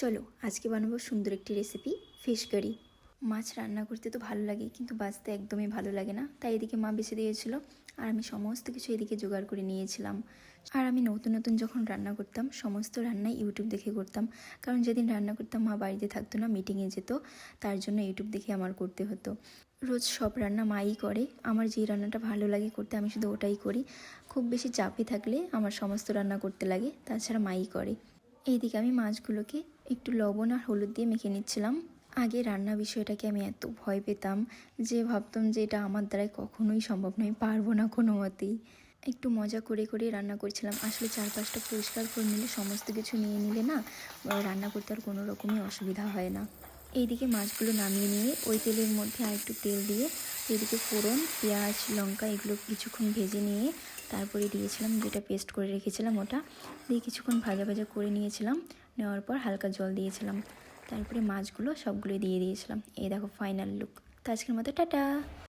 চলো আজকে বানাবো সুন্দর একটি রেসিপি, ফিশ কারি। মাছ রান্না করতে তো ভালো লাগে, কিন্তু বাছতে একদমই ভালো লাগে না। তাই এদিকে মা বেছে দিয়েছিল আর আমি সমস্ত কিছু এদিকে জোগাড় করে নিয়েছিলাম। আর আমি নতুন নতুন যখন রান্না করতাম সমস্ত রান্নাই ইউটিউব দেখে করতাম, কারণ যেদিন রান্না করতাম মা বাড়িতে থাকতো না, মিটিংয়ে যেত, তার জন্য ইউটিউব দেখে আমার করতে হতো। রোজ সব রান্না মাই করে, আমার যেই রান্নাটা ভালো লাগে করতে আমি শুধু ওটাই করি। খুব বেশি চাপে থাকলে আমার সমস্ত রান্না করতে লাগে, তাছাড়া মাই করে। এইদিকে আমি মাছগুলোকে একটু লবণ আর হলুদ দিয়ে মেখে নিচ্ছিলাম। আগে রান্না বিষয়টাকে আমি এত ভয় পেতাম যে ভাবতাম যে এটা আমার দ্বারাই কখনোই সম্ভব নয়, পারবো না কোনো মতেই। একটু মজা করে করে রান্না করছিলাম। আসলে চারপাশটা পরিষ্কার করে নিলে, সমস্ত কিছু নিয়ে নিলে না রান্না করতে আর কোনো রকমই অসুবিধা হয় না। এইদিকে মাছগুলো নামিয়ে নিয়ে ওই তেলের মধ্যে আর একটু তেল দিয়ে এদিকে ফোড়ন, পেঁয়াজ, লঙ্কা এগুলো কিছুক্ষণ ভেজে নিয়ে তারপরে দিয়েছিলাম যেটা পেস্ট করে রেখেছিলাম, ওটা দিয়ে কিছুক্ষণ ভাজা ভাজা করে নিয়েছিলাম। নেওয়ার পর হালকা জল দিয়েছিলাম, তারপরে মাছগুলো সবগুলো দিয়ে দিয়েছিলাম। এই দেখো ফাইনাল লুক। তো আজকের মতো টাটা।